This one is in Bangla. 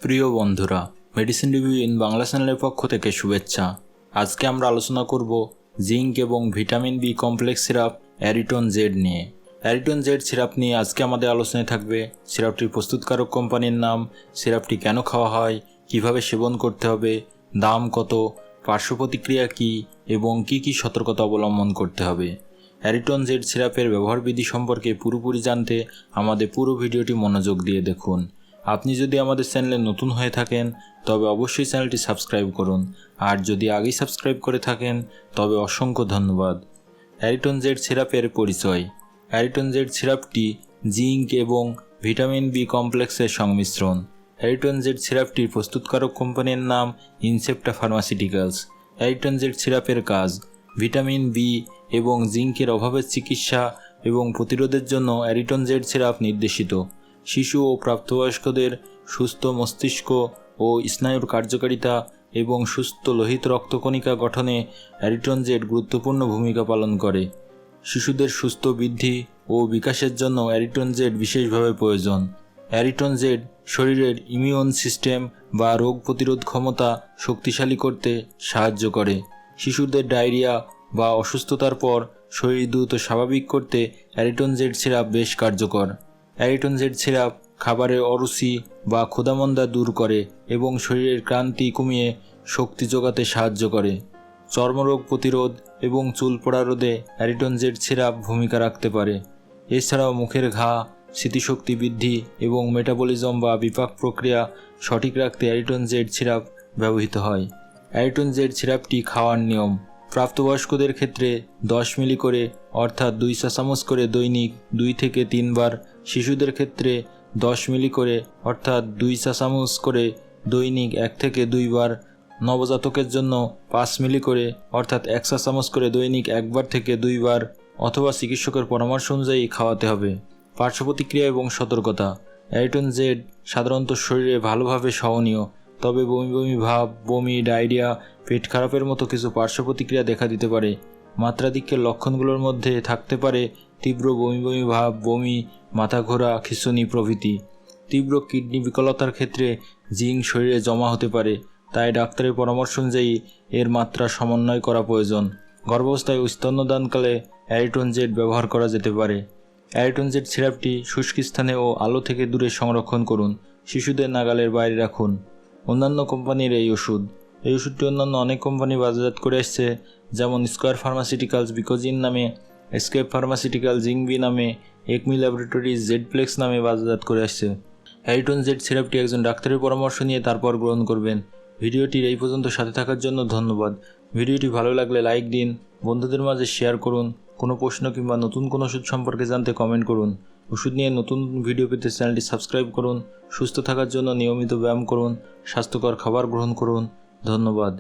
প্রিয় বন্ধুরা, মেডিসিন রিভিউ ইন বাংলা চ্যানেলের পক্ষ থেকে শুভেচ্ছা। আজকে আমরা আলোচনা করব জিঙ্ক এবং vitamin B complex syrup Ariton Z নিয়ে। অ্যারিটন জেড সিরাপ নিয়ে আজকে আমাদের আলোচনায় থাকবে সিরাপটির প্রস্তুতকারক কোম্পানির নাম, সিরাপটি কেন খাওয়া হয়, কিভাবে সেবন করতে হবে, দাম কত, পার্শ্ব প্রতিক্রিয়া কী এবং কী কী সতর্কতা অবলম্বন করতে হবে। অ্যারিটন জেড সিরাপের ব্যবহারবিধি সম্পর্কে পুরোপুরি জানতে আমাদের পুরো ভিডিওটি মনোযোগ দিয়ে দেখুন। আপনি যদি আমাদের চ্যানেলে নতুন হয়ে থাকেন তবে অবশ্যই চ্যানেলটি সাবস্ক্রাইব করুন, আর যদি আগেই সাবস্ক্রাইব করে থাকেন তবে অসংখ্য ধন্যবাদ। অ্যারিটন জেড সিরাপের পরিচয়। অ্যারিটন জেড সিরাপটি জিঙ্ক এবং ভিটামিন বি কমপ্লেক্সের সংমিশ্রণ। অ্যারিটন জেড সিরাপটির প্রস্তুতকারক কোম্পানির নাম ইনসেপ্টা ফার্মাসিউটিক্যালস। অ্যারিটন জেড সিরাপের কাজ: ভিটামিন বি এবং জিঙ্কের অভাবের চিকিৎসা এবং প্রতিরোধের জন্য অ্যারিটন জেড সিরাপ নির্দেশিত। শিশু ও প্রাপ্তবয়স্কদের সুস্থ মস্তিষ্ক ও স্নায়ুর কার্যকারিতা এবং সুস্থ লোহিত রক্তকণিকা গঠনে অ্যারিটন জেড গুরুত্বপূর্ণ ভূমিকা পালন করে। শিশুদের সুস্থ বৃদ্ধি ও বিকাশের জন্য অ্যারিটন জেড বিশেষভাবে প্রয়োজন। অ্যারিটন জেড শরীরের ইমিউন সিস্টেম বা রোগ প্রতিরোধ ক্ষমতা শক্তিশালী করতে সাহায্য করে। শিশুদের ডায়রিয়া বা অসুস্থতার পর শরীর দ্রুত স্বাভাবিক করতে অ্যারিটন জেড সিরাপ বেশ কার্যকর। অ্যারিটন জেড সিরাপ খাবারের অরুচি বা ক্ষুধামন্দা দূর করে এবং শরীরের ক্লান্তি কমিয়ে শক্তি যোগাতে সাহায্য করে। চর্মরোগ প্রতিরোধ এবং চুল পড়া রোধে অ্যারিটন জেড সিরাপ ভূমিকা রাখতে পারে। এছাড়াও মুখের ঘা, স্মৃতিশক্তি বৃদ্ধি এবং মেটাবলিজম বা বিপাক প্রক্রিয়া সঠিক রাখতে অ্যারিটন জেড সিরাপ ব্যবহৃত হয়। অ্যারিটন জেড সিরাপটি খাওয়ার নিয়ম: প্রাপ্তবয়স্কদের ক্ষেত্রে 10 মিলি করে অর্থাৎ 2 চা চামচ করে দৈনিক 2 থেকে 3 বার, শিশুদের ক্ষেত্রে 10 মিলি করে অর্থাৎ 2 চা চামচ করে দৈনিক 1 থেকে 2 বার, নবজাতকের জন্য 5 মিলি করে অর্থাৎ 1 চা চামচ করে দৈনিক 1 বার থেকে 2 বার অথবা চিকিৎসকের পরামর্শ অনুযায়ী খাওয়াতে হবে। পার্শ্ব প্রতিক্রিয়া এবং সতর্কতা: অ্যারিটন জেড সাধারণত শরীরে ভালোভাবে সহনীয়, তবে বমি বমি ভাব, বমি, ডায়রিয়া, পেট খারাপের মতো কিছু পার্শ্ব প্রতিক্রিয়া দেখা দিতে পারে। মাত্রাধিক্যের লক্ষণগুলোর মধ্যে থাকতে পারে তীব্র বমি বমি ভাব, বমি, মাথা ঘোরা, খিঁচুনি প্রভৃতি। তীব্র কিডনি বিকলতার ক্ষেত্রে জিঙ্ক শরীরে জমা হতে পারে, তাই ডাক্তারের পরামর্শ অনুযায়ী এর মাত্রা সমন্বয় করা প্রয়োজন। গর্ভাবস্থায় ও স্তন্যদানকালে অ্যারিটন জেড ব্যবহার করা যেতে পারে। অ্যারিটন জেড সিরাপটি শুষ্ক স্থানে ও আলো থেকে দূরে সংরক্ষণ করুন, শিশুদের নাগালের বাইরে রাখুন। অন্যান্য কোম্পানির এই ওষুধটি অন্যান্য অনেক কোম্পানি বাজারজাত করে আসছে, যেমন স্কয়ার ফার্মাসিউটিক্যালস বিকোজিন নামে, এসকেপ ফার্মাসিউটিক্যাল জিঙ্কবি নামে, একমি ল্যাবরেটরিজ জেডপ্লেক্স নামে বাজারজাত করে আসছে। অ্যারিটন জেড সিরাপটি একজন ডাক্তারের পরামর্শ নিয়ে তারপর গ্রহণ করবেন। ভিডিওটির এই পর্যন্ত সাথে থাকার জন্য ধন্যবাদ। ভিডিওটি ভালো লাগলে লাইক দিন, বন্ধুদের মাঝে শেয়ার করুন। কোনো প্রশ্ন কিংবা নতুন কোনো ওষুধ সম্পর্কে জানতে কমেন্ট করুন। ওষুধ নিয়ে নতুন ভিডিও পেতে চ্যানেলটি সাবস্ক্রাইব করুন। সুস্থ থাকার জন্য নিয়মিত ব্যায়াম করুন, স্বাস্থ্যকর খাবার গ্রহণ করুন। ধন্যবাদ।